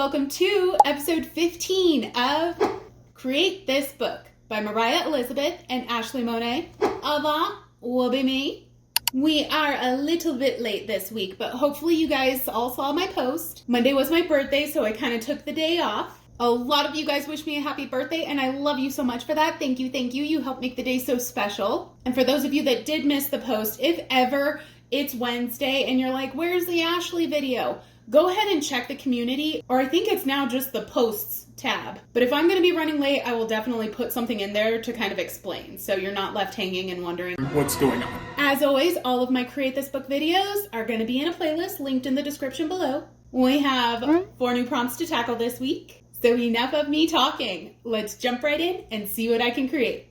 Welcome to episode 15 of Create This Book by Mariah Elizabeth and Ashleigh Monet. That will be me. We are a little bit late this week, but hopefully you guys all saw my post. Monday was my birthday, so I kind of took the day off. A lot of you guys wish me a happy birthday, and I love you so much for that. Thank you, thank you. You helped make the day so special. And for those of you that did miss the post, if ever it's Wednesday and you're like, where's the Ashleigh video? Go ahead and check the community, or I think it's now just the posts tab. But if I'm going to be running late, I will definitely put something in there to kind of explain, so you're not left hanging and wondering what's going on. As always, all of my Create This Book videos are going to be in a playlist linked in the description below. We have 4 new prompts to tackle this week. So enough of me talking. Let's jump right in and see what I can create.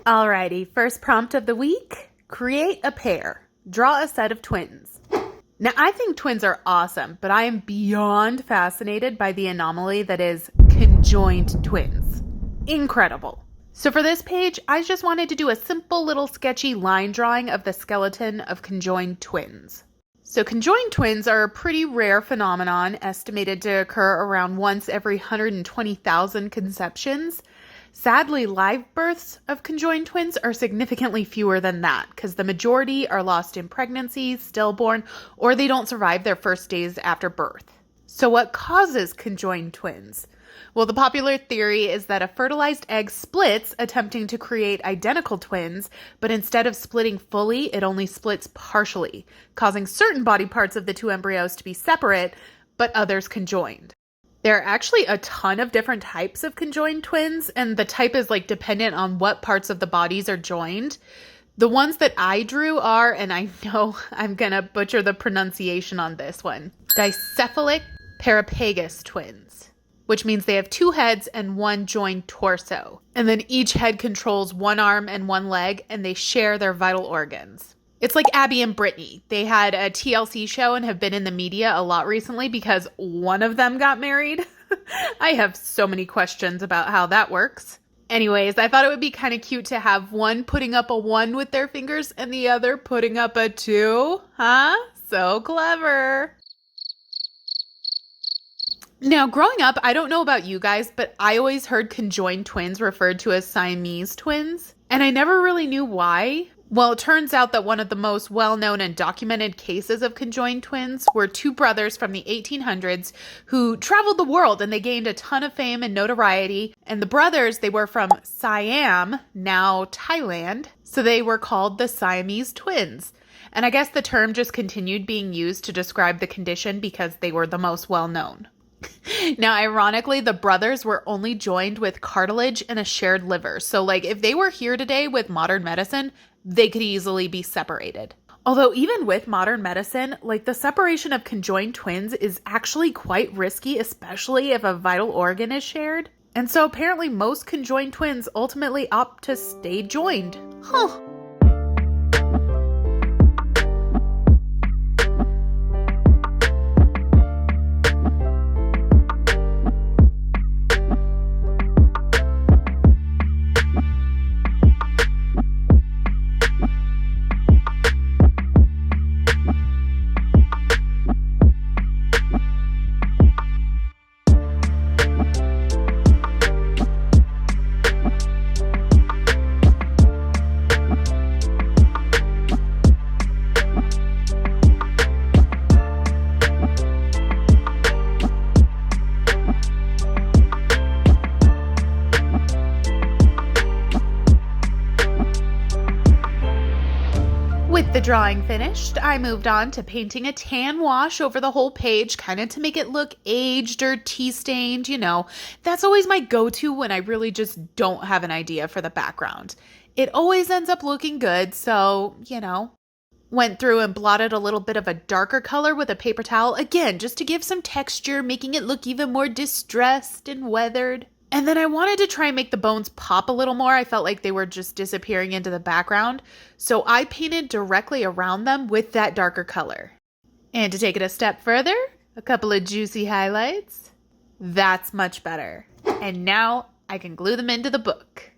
Alrighty, first prompt of the week. Create a pair. Draw a set of twins. Now, I think twins are awesome, but I am beyond fascinated by the anomaly that is conjoined twins. Incredible. So for this page, I just wanted to do a simple little sketchy line drawing of the skeleton of conjoined twins. So conjoined twins are a pretty rare phenomenon, estimated to occur around once every 120,000 conceptions. Sadly, live births of conjoined twins are significantly fewer than that because the majority are lost in pregnancy, stillborn, or they don't survive their first days after birth. So what causes conjoined twins? Well, the popular theory is that a fertilized egg splits attempting to create identical twins, but instead of splitting fully, it only splits partially, causing certain body parts of the two embryos to be separate, but others conjoined. There are actually a ton of different types of conjoined twins, and the type is dependent on what parts of the bodies are joined. The ones that I drew are, and I know I'm gonna butcher the pronunciation on this one, dicephalic parapagus twins, which means they have 2 heads and 1 joined torso. And then each head controls 1 arm and 1 leg, and they share their vital organs. It's like Abby and Brittany. They had a TLC show and have been in the media a lot recently because one of them got married. I have so many questions about how that works. Anyways, I thought it would be kind of cute to have one putting up a 1 with their fingers and the other putting up a 2. Huh? So clever. Now, growing up, I don't know about you guys, but I always heard conjoined twins referred to as Siamese twins, and I never really knew why. Well, it turns out that one of the most well-known and documented cases of conjoined twins were 2 brothers from the 1800s who traveled the world, and they gained a ton of fame and notoriety. And the brothers, they were from Siam, now Thailand, so they were called the Siamese twins. And I guess the term just continued being used to describe the condition because they were the most well-known. Now, ironically, the brothers were only joined with cartilage and a shared liver. So, if they were here today with modern medicine, they could easily be separated. Although even with modern medicine, the separation of conjoined twins is actually quite risky, especially if a vital organ is shared. And so apparently most conjoined twins ultimately opt to stay joined. Huh. With the drawing finished, I moved on to painting a tan wash over the whole page, kind of to make it look aged or tea-stained, That's always my go-to when I really just don't have an idea for the background. It always ends up looking good, so, Went through and blotted a little bit of a darker color with a paper towel, again, just to give some texture, making it look even more distressed and weathered. And then I wanted to try and make the bones pop a little more. I felt like they were just disappearing into the background. So I painted directly around them with that darker color. And to take it a step further, a couple of juicy highlights. That's much better. And now I can glue them into the book.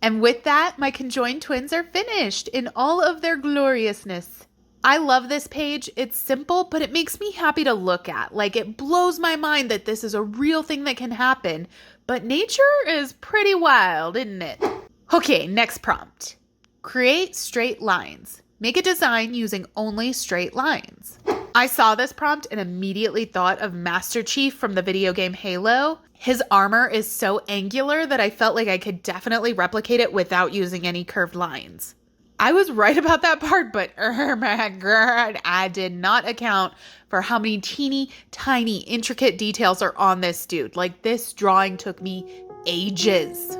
And with that, my conjoined twins are finished in all of their gloriousness. I love this page. It's simple, but it makes me happy to look at. Like, it blows my mind that this is a real thing that can happen. But nature is pretty wild, isn't it? Okay, next prompt. Create straight lines. Make a design using only straight lines. I saw this prompt and immediately thought of Master Chief from the video game Halo. His armor is so angular that I felt like I could definitely replicate it without using any curved lines. I was right about that part, but oh my god, I did not account for how many teeny tiny intricate details are on this dude. Like, this drawing took me ages.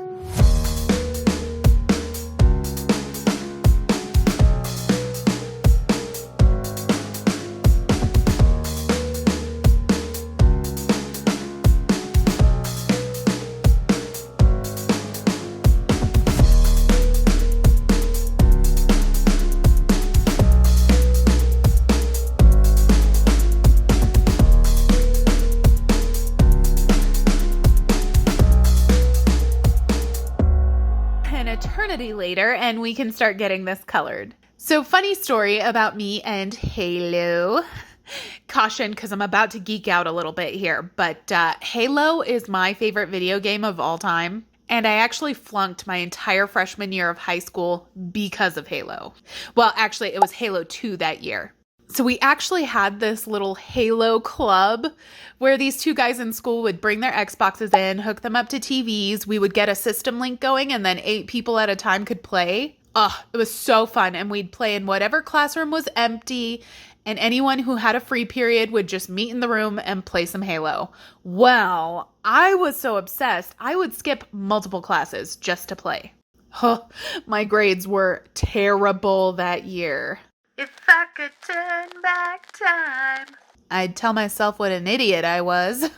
Eternity later, and we can start getting this colored. So, funny story about me and Halo. Caution, because I'm about to geek out a little bit here, but Halo is my favorite video game of all time, and I actually flunked my entire freshman year of high school because of Halo. Well, actually, it was Halo 2 that year. So we actually had this little Halo club where these two guys in school would bring their Xboxes in, hook them up to TVs. We would get a system link going, and then 8 people at a time could play. It was so fun. And we'd play in whatever classroom was empty, and anyone who had a free period would just meet in the room and play some Halo. Well, I was so obsessed, I would skip multiple classes just to play. My grades were terrible that year. If I could turn back time, I'd tell myself what an idiot I was.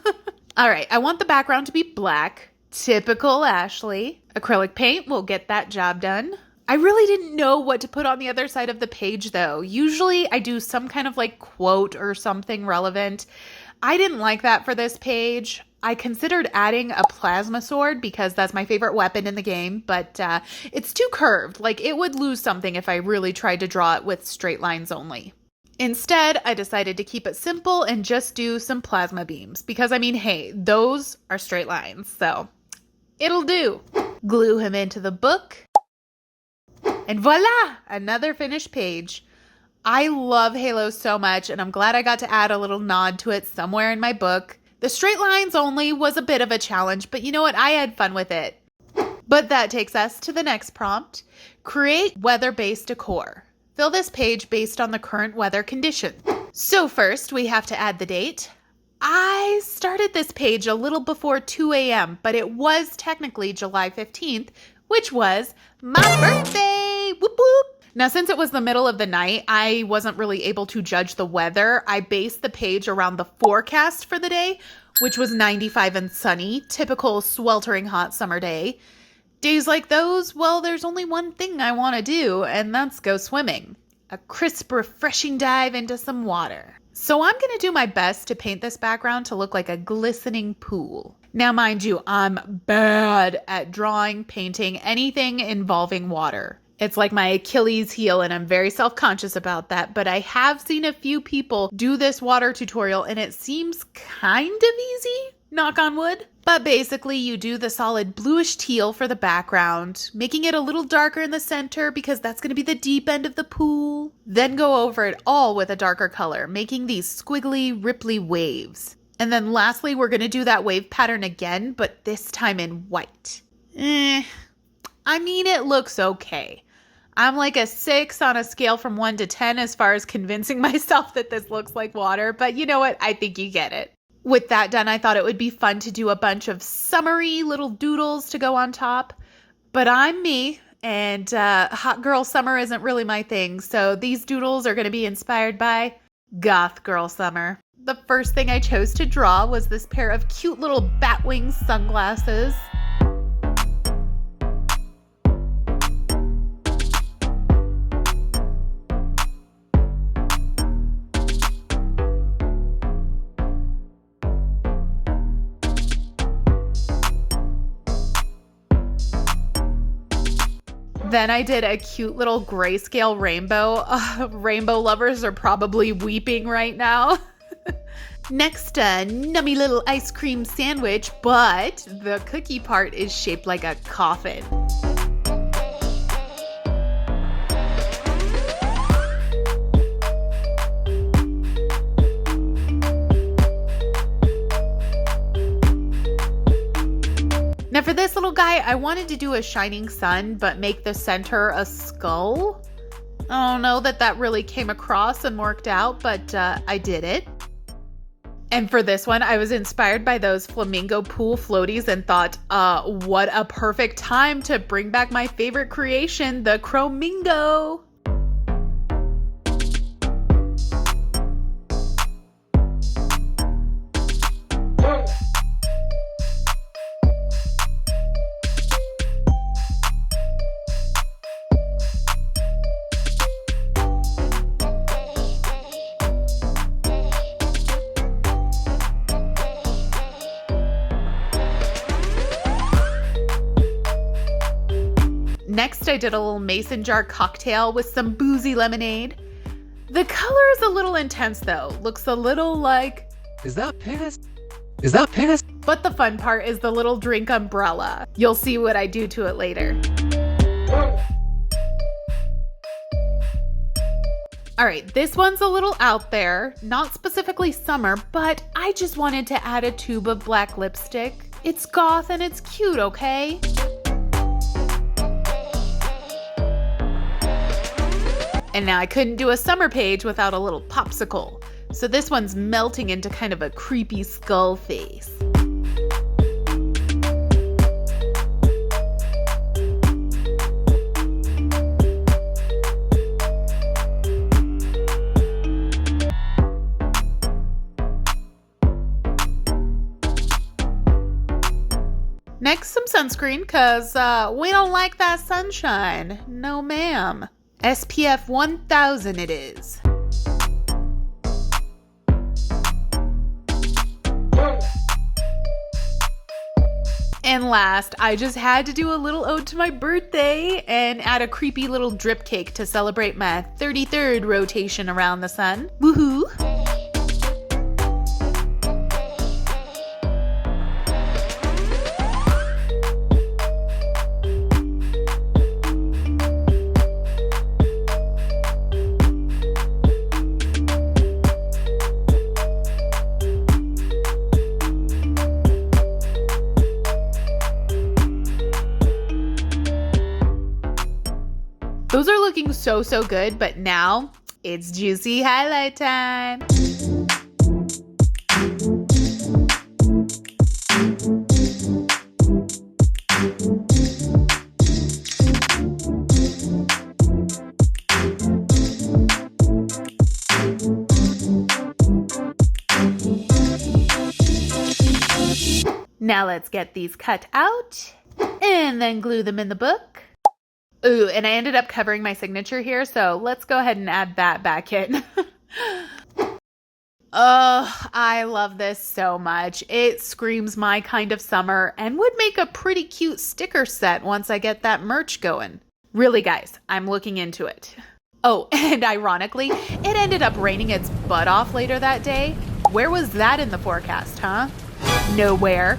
All right, I want the background to be black. Typical Ashleigh. Acrylic paint will get that job done. I really didn't know what to put on the other side of the page, though. Usually I do some kind of like quote or something relevant. I didn't like that for this page. I considered adding a plasma sword because that's my favorite weapon in the game, but it's too curved. Like, it would lose something if I really tried to draw it with straight lines only. Instead, I decided to keep it simple and just do some plasma beams because, I mean, hey, those are straight lines, so it'll do. Glue him into the book, and voila, another finished page. I love Halo so much, and I'm glad I got to add a little nod to it somewhere in my book. The straight lines only was a bit of a challenge, but you know what? I had fun with it. But that takes us to the next prompt. Create Weather Based Decor. Fill this page based on the current weather condition. So first, we have to add the date. I started this page a little before 2 a.m., but it was technically July 15th, which was my birthday. Whoop whoop. Now, since it was the middle of the night, I wasn't really able to judge the weather. I based the page around the forecast for the day, which was 95 and sunny, typical sweltering hot summer day. Days like those, well, there's only one thing I want to do, and that's go swimming. A crisp, refreshing dive into some water. So I'm going to do my best to paint this background to look like a glistening pool. Now, mind you, I'm bad at drawing, painting, anything involving water. It's like my Achilles heel, and I'm very self-conscious about that, but I have seen a few people do this water tutorial, and it seems kind of easy, knock on wood. But basically, you do the solid bluish teal for the background, making it a little darker in the center because that's going to be the deep end of the pool. Then go over it all with a darker color, making these squiggly, ripply waves. And then lastly, we're going to do that wave pattern again, but this time in white. I mean, it looks okay. I'm like a 6 on a scale from 1 to 10 as far as convincing myself that this looks like water, but you know what? I think you get it. With that done, I thought it would be fun to do a bunch of summery little doodles to go on top, but I'm me, and hot girl summer isn't really my thing, so these doodles are going to be inspired by goth girl summer. The first thing I chose to draw was this pair of cute little batwing sunglasses. Then I did a cute little grayscale rainbow. Rainbow lovers are probably weeping right now. Next, a nummy little ice cream sandwich, but the cookie part is shaped like a coffin. Now for this little guy, I wanted to do a shining sun, but make the center a skull. I don't know that really came across and worked out, but I did it. And for this one, I was inspired by those flamingo pool floaties and thought, what a perfect time to bring back my favorite creation, the Chromingo. Next, I did a little mason jar cocktail with some boozy lemonade. The color is a little intense though. Looks a little like... Is that piss? Is that piss? But the fun part is the little drink umbrella. You'll see what I do to it later. All right, this one's a little out there, not specifically summer, but I just wanted to add a tube of black lipstick. It's goth and it's cute, okay? And now I couldn't do a summer page without a little popsicle. So this one's melting into kind of a creepy skull face. Next, some sunscreen, cause we don't like that sunshine. No ma'am. SPF 1000 it is. And last, I just had to do a little ode to my birthday and add a creepy little drip cake to celebrate my 33rd rotation around the sun. Woohoo! Those are looking so good, but now it's juicy highlight time. Now let's get these cut out and then glue them in the book. Ooh, and I ended up covering my signature here, so let's go ahead and add that back in. Oh, I love this so much. It screams my kind of summer and would make a pretty cute sticker set once I get that merch going. Really, guys, I'm looking into it. Oh, and ironically, it ended up raining its butt off later that day. Where was that in the forecast, huh? Nowhere.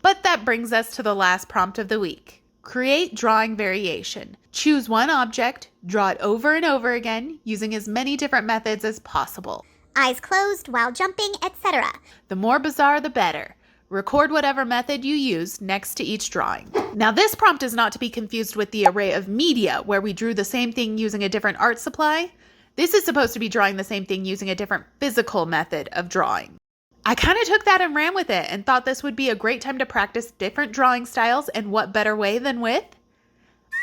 But that brings us to the last prompt of the week. Create drawing variation. Choose one object, draw it over and over again, using as many different methods as possible. Eyes closed while jumping, etc. The more bizarre, the better. Record whatever method you use next to each drawing. Now, this prompt is not to be confused with the array of media, where we drew the same thing using a different art supply. This is supposed to be drawing the same thing using a different physical method of drawing. I kind of took that and ran with it and thought this would be a great time to practice different drawing styles, and what better way than with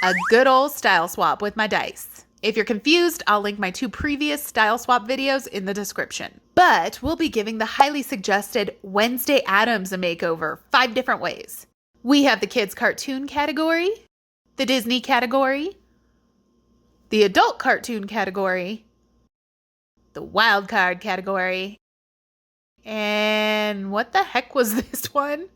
a good old style swap with my dice. If you're confused, I'll link my 2 previous style swap videos in the description. But we'll be giving the highly suggested Wednesday Addams a makeover 5 different ways. We have the kids cartoon category, the Disney category, the adult cartoon category, the wild card category, and what the heck was this one?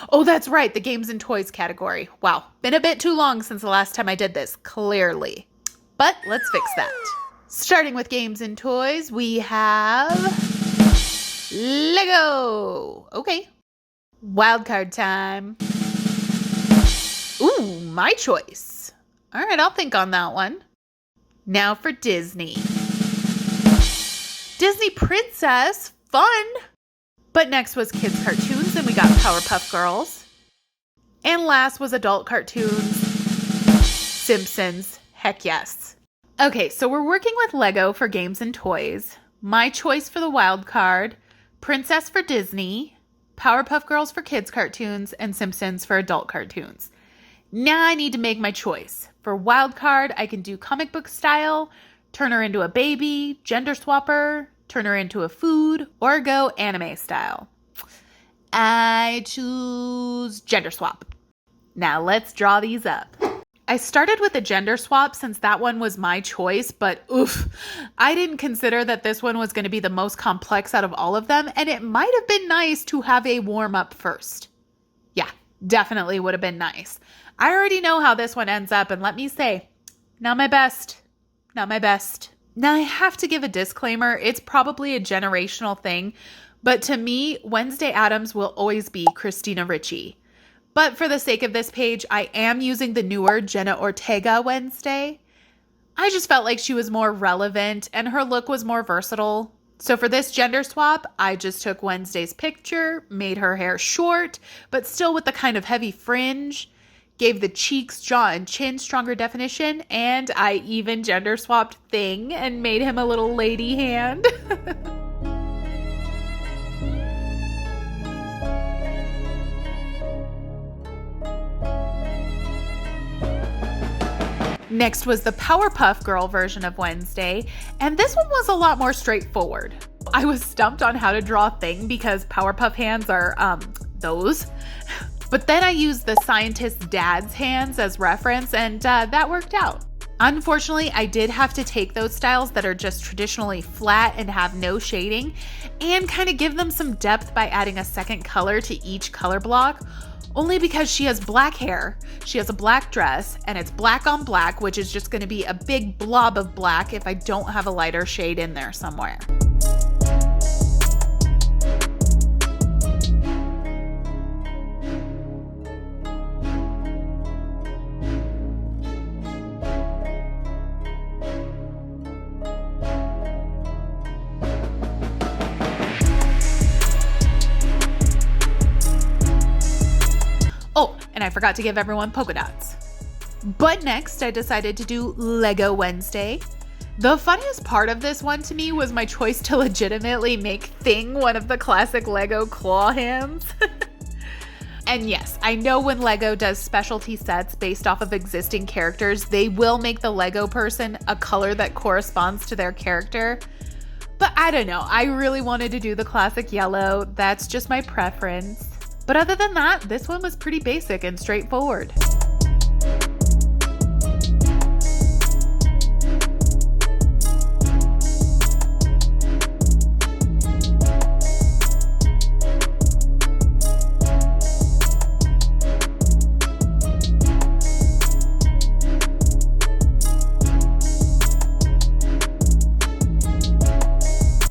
Oh, that's right, the games and toys category. Wow, been a bit too long since the last time I did this, clearly. But let's fix that. Starting with games and toys, we have Lego. Okay. Wildcard time. Ooh, my choice. All right, I'll think on that one. Now for Disney. Disney Princess, fun. But next was kids cartoons, and we got Powerpuff Girls. And last was adult cartoons, Simpsons, heck yes. Okay, so we're working with Lego for games and toys. My choice for the wild card, Princess for Disney, Powerpuff Girls for kids cartoons, and Simpsons for adult cartoons. Now I need to make my choice. For wild card, I can do comic book style, turn her into a baby, gender swap her, turn her into a food, or go anime style. I choose gender swap. Now let's draw these up. I started with a gender swap since that one was my choice, but oof, I didn't consider that this one was going to be the most complex out of all of them, and it might have been nice to have a warm up first. Yeah, definitely would have been nice. I already know how this one ends up, and let me say, not my best. Not my best. Now I have to give a disclaimer. It's probably a generational thing, but to me, Wednesday Addams will always be Christina Ricci. But for the sake of this page, I am using the newer Jenna Ortega Wednesday. I just felt like she was more relevant and her look was more versatile. So for this gender swap, I just took Wednesday's picture, made her hair short, but still with the kind of heavy fringe, gave the cheeks, jaw, and chin stronger definition, and I even gender swapped Thing and made him a little lady hand. Next was the Powerpuff Girl version of Wednesday, and this one was a lot more straightforward. I was stumped on how to draw Thing because Powerpuff hands are, those. But then I used the scientist's dad's hands as reference, and that worked out. Unfortunately, I did have to take those styles that are just traditionally flat and have no shading and kind of give them some depth by adding a second color to each color block. Only because she has black hair, she has a black dress, and it's black on black, which is just going to be a big blob of black if I don't have a lighter shade in there somewhere. Oh, and I forgot to give everyone polka dots. But next, I decided to do Lego Wednesday. The funniest part of this one to me was my choice to legitimately make Thing one of the classic Lego claw hands. And yes, I know when Lego does specialty sets based off of existing characters, they will make the Lego person a color that corresponds to their character. But I don't know, I really wanted to do the classic yellow. That's just my preference. But other than that, this one was pretty basic and straightforward.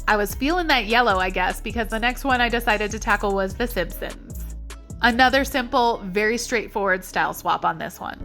I was feeling that yellow, I guess, because the next one I decided to tackle was The Simpsons. Another simple, very straightforward style swap on this one.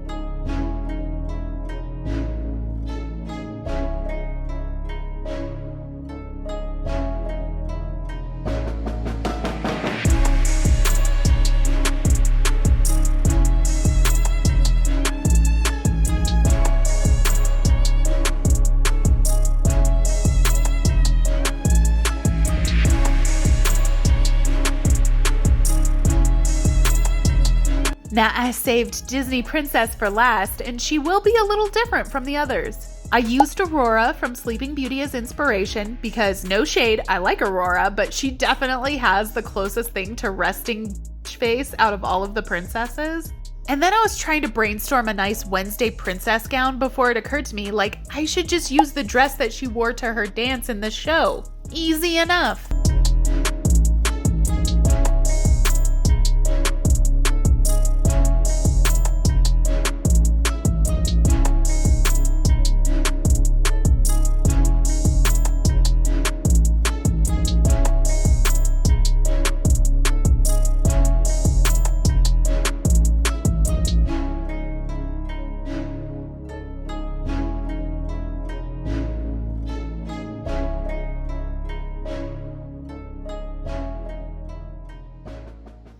Now, I saved Disney Princess for last, and she will be a little different from the others. I used Aurora from Sleeping Beauty as inspiration because, no shade, I like Aurora, but she definitely has the closest thing to resting face out of all of the princesses. And then I was trying to brainstorm a nice Wednesday princess gown before it occurred to me, like, I should just use the dress that she wore to her dance in the show. Easy enough.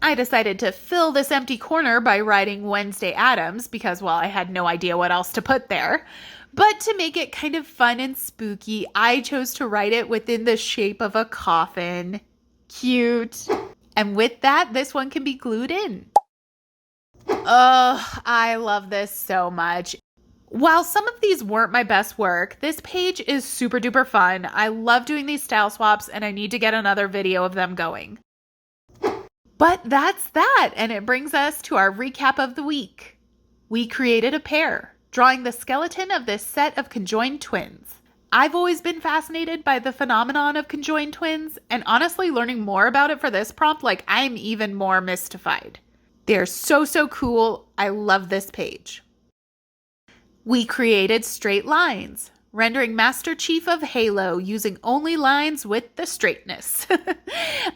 I decided to fill this empty corner by writing Wednesday Addams because, well, I had no idea what else to put there. But to make it kind of fun and spooky, I chose to write it within the shape of a coffin. Cute. And with that, this one can be glued in. Oh, I love this so much. While some of these weren't my best work, this page is super duper fun. I love doing these style swaps and I need to get another video of them going. But that's that, and it brings us to our recap of the week. We created a pair, drawing the skeleton of this set of conjoined twins. I've always been fascinated by the phenomenon of conjoined twins, and honestly learning more about it for this prompt, I'm even more mystified. They're so cool. I love this page. We created straight lines, rendering Master Chief of Halo using only lines with the straightness.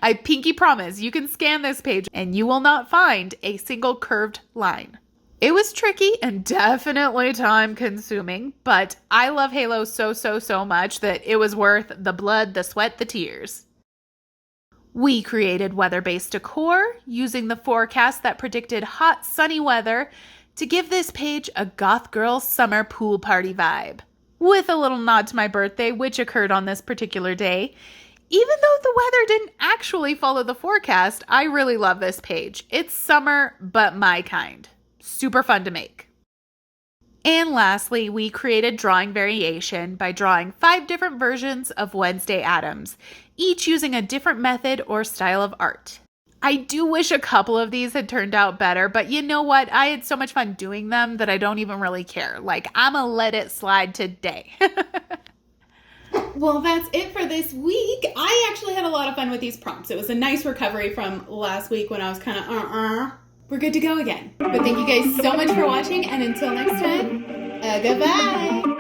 I pinky promise you can scan this page and you will not find a single curved line. It was tricky and definitely time consuming, but I love Halo so much that it was worth the blood, the sweat, the tears. We created Weather Based Decor using the forecast that predicted hot, sunny weather to give this page a goth girl summer pool party vibe, with a little nod to my birthday, which occurred on this particular day. Even though the weather didn't actually follow the forecast, I really love this page. It's summer, but my kind. Super fun to make. And lastly, we created drawing variation by drawing 5 different versions of Wednesday Addams, each using a different method or style of art. I do wish a couple of these had turned out better, but you know what? I had so much fun doing them that I don't even really care. I'ma let it slide today. Well, that's it for this week. I actually had a lot of fun with these prompts. It was a nice recovery from last week when I was kind of We're good to go again. But thank you guys so much for watching, and until next time, goodbye.